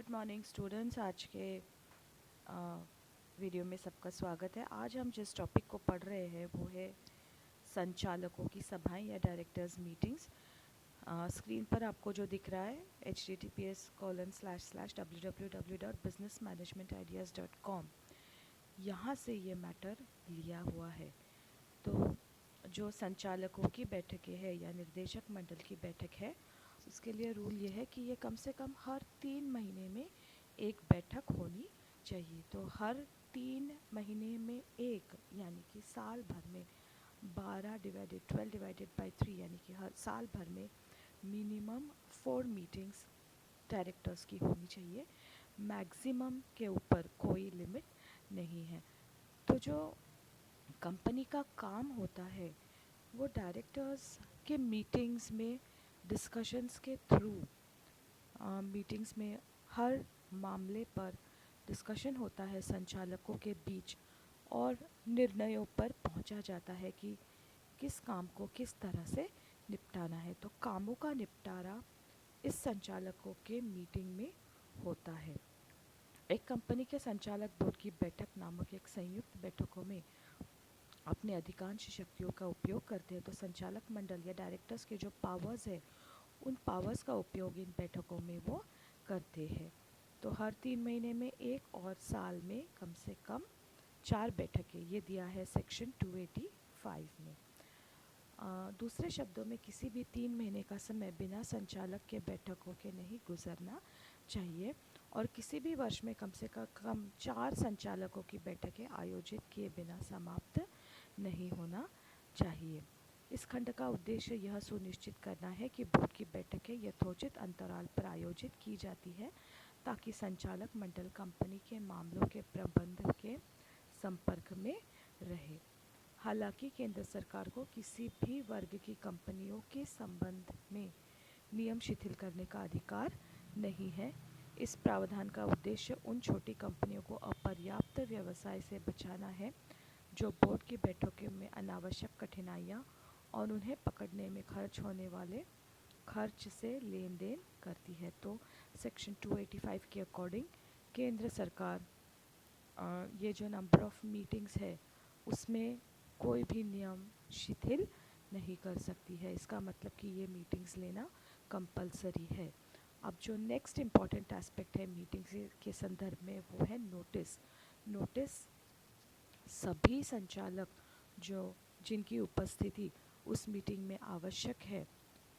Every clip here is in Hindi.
Good morning students. आज के वीडियो में सबका स्वागत है। आज हम जिस टॉपिक को पढ़ रहे हैं वो है संचालकों की सभाएं या डायरेक्टर्स मीटिंग्स। स्क्रीन पर आपको जो दिख रहा है https://www.businessmanagementideas.com, यहाँ से ये मैटर लिया हुआ है। तो जो संचालकों की बैठकें है या निर्देशक मंडल की बैठक है, उसके लिए रूल ये है कि ये कम से कम हर 3 महीने में एक बैठक होनी चाहिए। तो हर 3 महीने में एक, यानी कि साल भर में 12/12/3, यानी कि हर साल भर में मिनिमम 4 मीटिंग्स डायरेक्टर्स की होनी चाहिए। मैक्सिमम के ऊपर कोई लिमिट नहीं है। तो जो कंपनी का काम होता है वो डायरेक्टर्स के मीटिंग्स में डिस्कशंस के थ्रू, मीटिंग्स में हर मामले पर डिस्कशन होता है संचालकों के बीच और निर्णयों पर पहुंचा जाता है कि किस काम को किस तरह से निपटाना है। तो कामों का निपटारा इस संचालकों के मीटिंग में होता है। एक कंपनी के संचालक बोर्ड की बैठक नामक एक संयुक्त बैठकों में अपने अधिकांश शक्तियों का उपयोग करते हैं। तो संचालक मंडल या डायरेक्टर्स के जो पावर्स है, उन पावर्स का उपयोग इन बैठकों में वो करते हैं। तो हर 3 महीने में एक और साल में कम से कम 4 बैठकें, ये दिया है सेक्शन 285 में। दूसरे शब्दों में किसी भी 3 महीने का समय बिना संचालक के बैठकों के नहीं गुजरना चाहिए और किसी भी वर्ष में कम से कम 4 संचालकों की बैठकें आयोजित किए बिना समाप्त नहीं होना चाहिए। इस खंड का उद्देश्य यह सुनिश्चित करना है कि बोर्ड की बैठकें यथोचित अंतराल पर आयोजित की जाती है ताकि संचालक मंडल कंपनी के मामलों के प्रबंधन के संपर्क में रहे। हालांकि केंद्र सरकार को किसी भी वर्ग की कंपनियों के संबंध में नियम शिथिल करने का अधिकार नहीं है। इस प्रावधान का उद्देश्य उन छोटी कंपनियों को अपर्याप्त व्यवसाय से बचाना है जो बोर्ड की बैठकों में अनावश्यक कठिनाइयाँ और उन्हें पकड़ने में खर्च होने वाले खर्च से लेन देन करती है। तो सेक्शन 285 के अकॉर्डिंग केंद्र सरकार ये जो नंबर ऑफ़ मीटिंग्स है उसमें कोई भी नियम शिथिल नहीं कर सकती है। इसका मतलब कि ये मीटिंग्स लेना कंपलसरी है। अब जो नेक्स्ट इम्पॉर्टेंट एस्पेक्ट है मीटिंग्स के संदर्भ में वो है नोटिस। नोटिस सभी संचालक जिनकी उपस्थिति उस मीटिंग में आवश्यक है,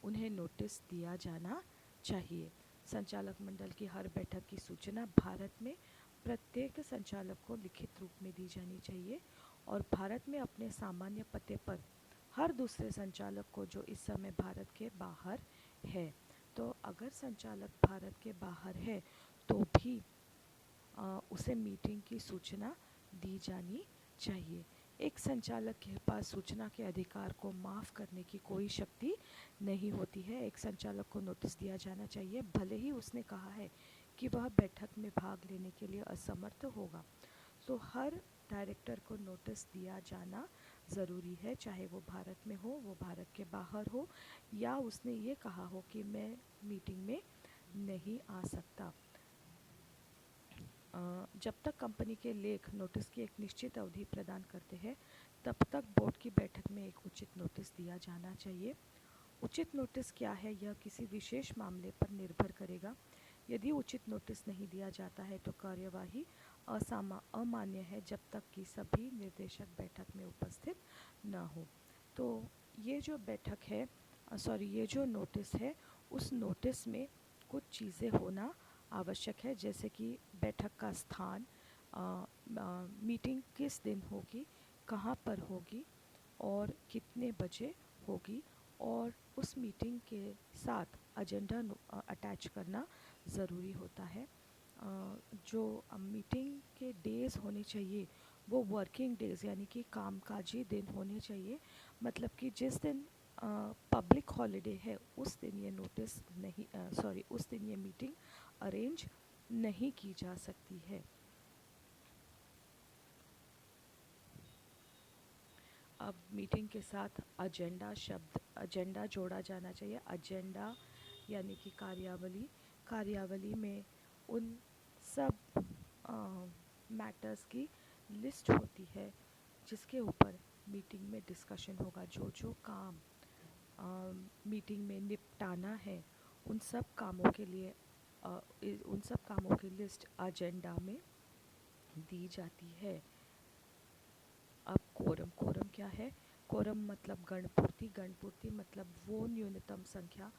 उन्हें नोटिस दिया जाना चाहिए। संचालक मंडल की हर बैठक की सूचना भारत में प्रत्येक संचालक को लिखित रूप में दी जानी चाहिए और भारत में अपने सामान्य पते पर हर दूसरे संचालक को जो इस समय भारत के बाहर है। तो अगर संचालक भारत के बाहर है तो भी उसे मीटिंग की सूचना दी जानी चाहिए। एक संचालक के पास सूचना के अधिकार को माफ़ करने की कोई शक्ति नहीं होती है। एक संचालक को नोटिस दिया जाना चाहिए भले ही उसने कहा है कि वह बैठक में भाग लेने के लिए असमर्थ होगा। तो हर डायरेक्टर को नोटिस दिया जाना ज़रूरी है, चाहे वो भारत में हो, वो भारत के बाहर हो, या उसने ये कहा हो कि मैं मीटिंग में नहीं आ सकता। जब तक कंपनी के लेख नोटिस की एक निश्चित अवधि प्रदान करते हैं, तब तक बोर्ड की बैठक में एक उचित नोटिस दिया जाना चाहिए। उचित नोटिस क्या है, यह किसी विशेष मामले पर निर्भर करेगा। यदि उचित नोटिस नहीं दिया जाता है तो कार्यवाही अमान्य है जब तक कि सभी निर्देशक बैठक में उपस्थित न हो। तो ये जो बैठक है, ये जो नोटिस है, उस नोटिस में कुछ चीज़ें होना आवश्यक है, जैसे कि बैठक का स्थान, मीटिंग किस दिन होगी, कहाँ पर होगी और कितने बजे होगी, और उस मीटिंग के साथ एजेंडा अटैच करना ज़रूरी होता है। जो मीटिंग के डेज़ होने चाहिए वो वर्किंग डेज़ यानी कि कामकाजी दिन होने चाहिए। मतलब कि जिस दिन पब्लिक हॉलिडे है उस दिन ये नोटिस नहीं, उस दिन ये मीटिंग अरेंज नहीं की जा सकती है। अब मीटिंग के साथ एजेंडा जोड़ा जाना चाहिए। एजेंडा यानी कि कार्यावली में उन सब मैटर्स की लिस्ट होती है जिसके ऊपर मीटिंग में डिस्कशन होगा। जो जो काम मीटिंग में निपटाना है उन सब कामों के लिए उन सब कामों की लिस्ट एजेंडा में दी जाती है। अब कोरम क्या है? कोरम मतलब गणपूर्ति मतलब वो न्यूनतम संख्या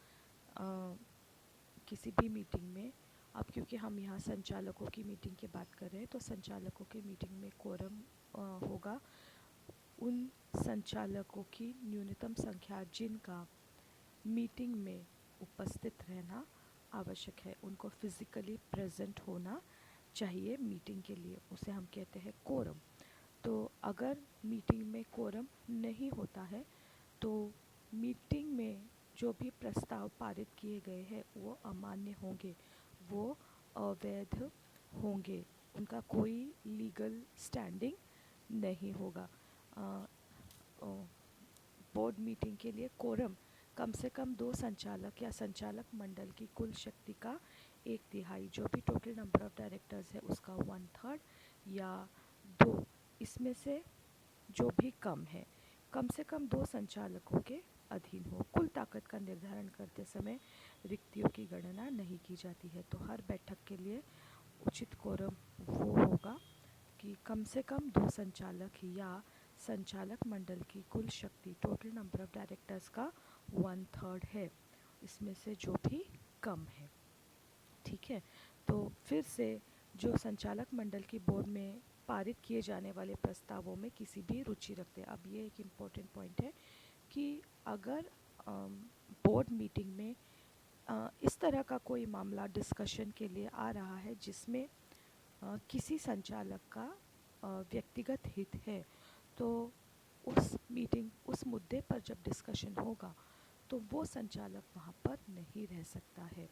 किसी भी मीटिंग में। अब क्योंकि हम यहाँ संचालकों की मीटिंग की बात कर रहे हैं तो संचालकों की मीटिंग में कोरम होगा उन संचालकों की न्यूनतम संख्या जिनका मीटिंग में उपस्थित रहना आवश्यक है, उनको फिज़िकली प्रेजेंट होना चाहिए मीटिंग के लिए, उसे हम कहते हैं कोरम। तो अगर मीटिंग में कोरम नहीं होता है तो मीटिंग में जो भी प्रस्ताव पारित किए गए हैं वो अमान्य होंगे, वो अवैध होंगे, उनका कोई लीगल स्टैंडिंग नहीं होगा। बोर्ड मीटिंग के लिए कोरम कम से कम 2 संचालक या संचालक मंडल की कुल शक्ति का 1/3, जो भी टोटल नंबर ऑफ डायरेक्टर्स है उसका 1/3 या 2, इसमें से जो भी कम से कम 2 संचालकों के अधीन हो। कुल ताकत का निर्धारण करते समय रिक्तियों की गणना नहीं की जाती है। तो हर बैठक के लिए उचित कोरम वो होगा कि कम से कम 2 संचालक या संचालक मंडल की कुल शक्ति टोटल नंबर ऑफ डायरेक्टर्स का 1/3 है, इसमें से जो भी कम है। ठीक है, तो फिर से जो संचालक मंडल की बोर्ड में पारित किए जाने वाले प्रस्तावों में किसी भी रुचि रखते हैं। अब ये एक इम्पोर्टेंट पॉइंट है कि अगर बोर्ड मीटिंग में इस तरह का कोई मामला डिस्कशन के लिए आ रहा है जिसमें किसी संचालक का व्यक्तिगत हित है, तो उस मुद्दे पर जब डिस्कशन होगा तो वो संचालक वहाँ पर नहीं रह सकता है।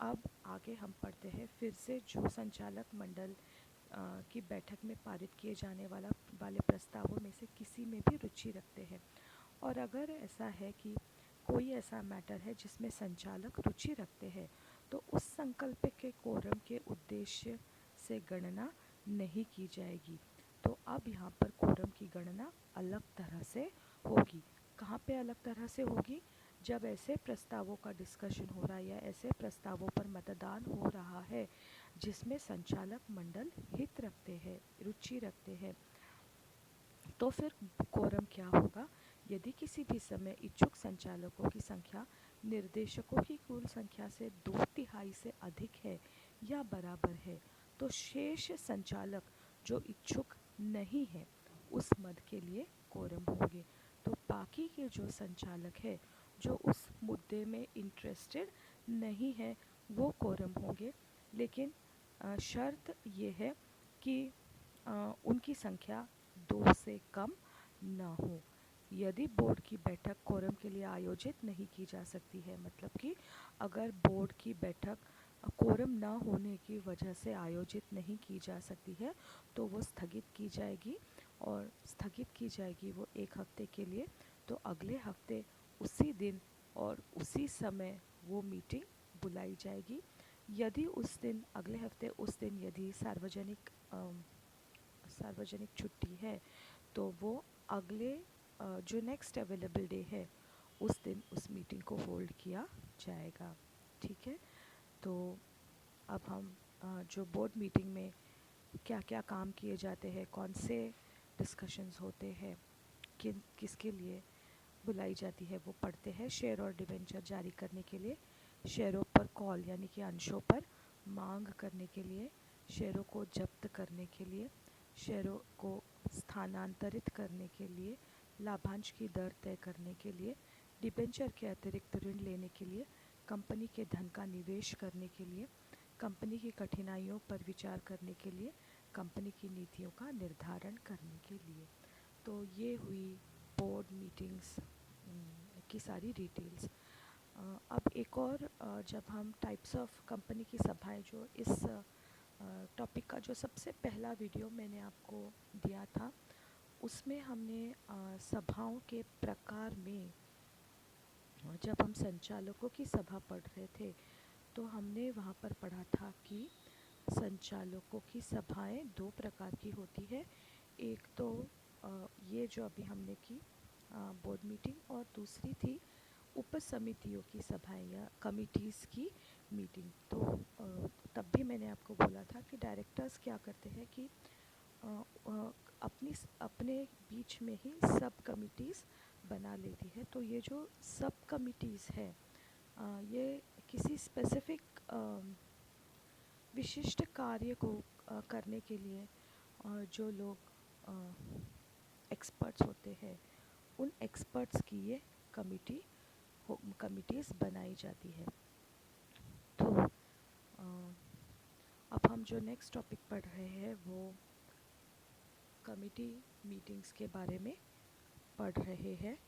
अब आगे हम पढ़ते हैं फिर से जो संचालक मंडल की बैठक में पारित किए जाने वाले प्रस्तावों में से किसी में भी रुचि रखते हैं, और अगर ऐसा है कि कोई ऐसा मैटर है जिसमें संचालक रुचि रखते हैं तो उस संकल्प के कोरम के उद्देश्य से गणना नहीं की जाएगी। तो अब यहाँ पर कोरम की गणना अलग तरह से होगी। कहाँ पे अलग तरह से होगी? जब ऐसे प्रस्तावों का डिस्कशन हो रहा है या ऐसे प्रस्तावों पर मतदान हो रहा है जिसमें संचालक मंडल हित रखते हैं, रुचि रखते हैं, तो फिर कोरम क्या होगा? यदि किसी भी समय इच्छुक संचालकों की संख्या निर्देशकों की कुल संख्या से 2/3 से अधिक है या बराबर है तो शेष संचालक जो इच्छुक नहीं है उस मद के लिए कोरम होंगे। तो बाकी के जो संचालक है जो उस मुद्दे में इंटरेस्टेड नहीं है वो कोरम होंगे, लेकिन शर्त ये है कि उनकी संख्या 2 से कम न हो। यदि बोर्ड की बैठक कोरम के लिए आयोजित नहीं की जा सकती है, मतलब कि अगर बोर्ड की बैठक कोरम न होने की वजह से आयोजित नहीं की जा सकती है तो वो स्थगित की जाएगी, और स्थगित की जाएगी वो 1 हफ्ते के लिए। तो अगले हफ्ते उसी दिन और उसी समय वो मीटिंग बुलाई जाएगी। यदि उस दिन अगले हफ्ते उस दिन यदि सार्वजनिक छुट्टी है तो वो अगले जो नेक्स्ट अवेलेबल डे है उस दिन उस मीटिंग को होल्ड किया जाएगा। ठीक है, तो अब हम जो बोर्ड मीटिंग में क्या क्या काम किए जाते हैं, कौन से डिस्कशंस होते हैं, किसके लिए बुलाई जाती है वो पढ़ते हैं। शेयर और डिबेंचर जारी करने के लिए, शेयरों पर कॉल यानी कि अंशों पर मांग करने के लिए, शेयरों को जब्त करने के लिए, शेयरों को स्थानांतरित करने के लिए, लाभांश की दर तय करने के लिए, डिबेंचर के अतिरिक्त ऋण लेने के लिए, कंपनी के धन का निवेश करने के लिए, कंपनी की कठिनाइयों पर विचार करने के लिए, कंपनी की नीतियों का निर्धारण करने के लिए। तो ये हुई बोर्ड मीटिंग्स की सारी डिटेल्स। अब एक और जब हम टाइप्स ऑफ कंपनी की सभाएं, जो इस टॉपिक का जो सबसे पहला वीडियो मैंने आपको दिया था उसमें हमने सभाओं के प्रकार में जब हम संचालकों की सभा पढ़ रहे थे तो हमने वहाँ पर पढ़ा था कि संचालकों की सभाएं दो प्रकार की होती है। एक तो ये जो अभी हमने की बोर्ड मीटिंग, और दूसरी थी उप समितियों की सभाएं या कमिटीज़ की मीटिंग। तो तब भी मैंने आपको बोला था कि डायरेक्टर्स क्या करते हैं कि अपने बीच में ही सब कमिटीज़ बना लेती है। तो ये जो सब कमिटीज़ है ये किसी स्पेसिफिक विशिष्ट कार्य को करने के लिए जो लोग एक्सपर्ट्स होते हैं उन एक्सपर्ट्स की ये कमिटीज़ बनाई जाती है। तो अब हम जो नेक्स्ट टॉपिक पढ़ रहे हैं वो कमिटी मीटिंग्स के बारे में पढ़ रहे हैं।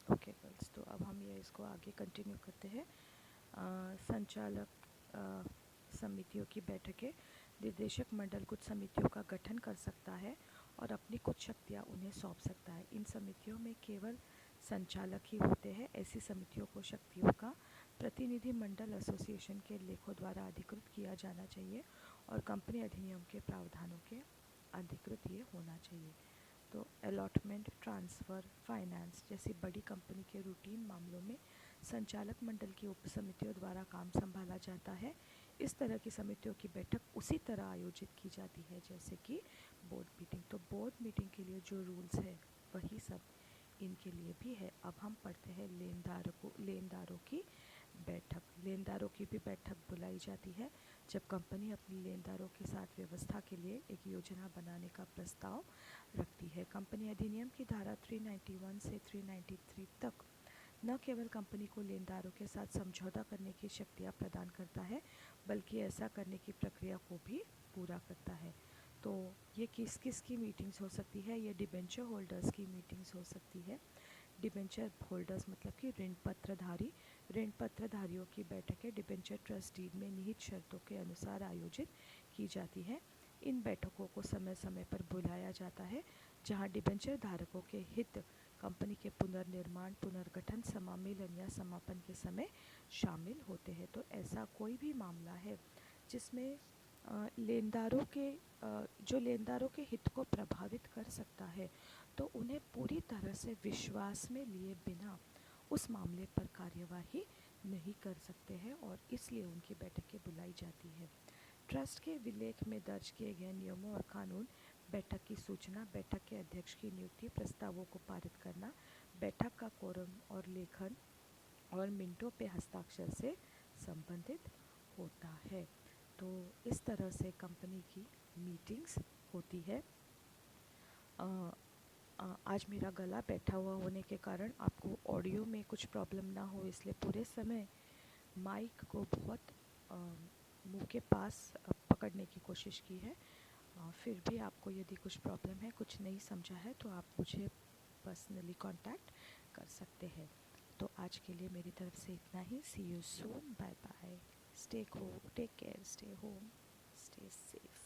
ओके गर्ल्स, तो अब हम ये इसको आगे कंटिन्यू करते हैं। संचालक समितियों की बैठकें। निर्देशक मंडल कुछ समितियों का गठन कर सकता है और अपनी कुछ शक्तियाँ उन्हें सौंप सकता है। इन समितियों में केवल संचालक ही होते हैं। ऐसी समितियों को शक्तियों का प्रतिनिधि मंडल एसोसिएशन के लेखों द्वारा अधिकृत किया जाना चाहिए और कंपनी अधिनियम के प्रावधानों के अधिकृत ये होना चाहिए। तो अलॉटमेंट, ट्रांसफ़र, फाइनेंस जैसी बड़ी कंपनी के रूटीन मामलों में संचालक मंडल की उपसमितियों द्वारा काम संभाला जाता है। इस तरह की समितियों की बैठक उसी तरह आयोजित की जाती है जैसे कि बोर्ड मीटिंग। तो बोर्ड मीटिंग के लिए जो रूल्स है वही सब इनके लिए भी है। अब हम पढ़ते हैं लेनदारों की बैठक। लेनदारों की भी बैठक बुलाई जाती है जब कंपनी अपने लेनदारों के साथ व्यवस्था के लिए एक योजना बनाने का प्रस्ताव रखती है। कंपनी अधिनियम की धारा 391 से 393 तक न केवल कंपनी को लेनदारों के साथ समझौता करने की शक्तियाँ प्रदान करता है बल्कि ऐसा करने की प्रक्रिया को भी पूरा करता है। तो ये किस किस की मीटिंग्स हो सकती है? ये डिबेंचर होल्डर्स की मीटिंग्स हो सकती है। डिबेंचर होल्डर्स मतलब कि ऋण पत्रधारियों की बैठकें डिबेंचर ट्रस्ट डीड में निहित शर्तों के अनुसार आयोजित की जाती है। इन बैठकों को समय समय पर बुलाया जाता है जहां डिबेंचर धारकों के हित कंपनी के पुनर्निर्माण, पुनर्गठन, समामेलन या समापन के समय शामिल होते हैं। तो ऐसा कोई भी मामला है जिसमें जो लेनदारों के हित को प्रभावित कर सकता है तो उन्हें पूरी तरह से विश्वास में लिए बिना उस मामले पर कार्यवाही नहीं कर सकते हैं और इसलिए उनकी बैठकें बुलाई जाती है। ट्रस्ट के विलेख में दर्ज किए गए नियमों और कानून, बैठक की सूचना, बैठक के अध्यक्ष की नियुक्ति, प्रस्तावों को पारित करना, बैठक का कोरम और लेखन और मिनटों पे हस्ताक्षर से संबंधित होता है। तो इस तरह से कंपनी की मीटिंग्स होती है। आज मेरा गला बैठा हुआ होने के कारण आपको ऑडियो में कुछ प्रॉब्लम ना हो इसलिए पूरे समय माइक को बहुत मुंह के पास पकड़ने की कोशिश की है। फिर भी आपको यदि कुछ प्रॉब्लम है, कुछ नहीं समझा है तो आप मुझे पर्सनली कांटेक्ट कर सकते हैं। तो आज के लिए मेरी तरफ से इतना ही। See you soon, bye bye, take care, stay home, stay safe.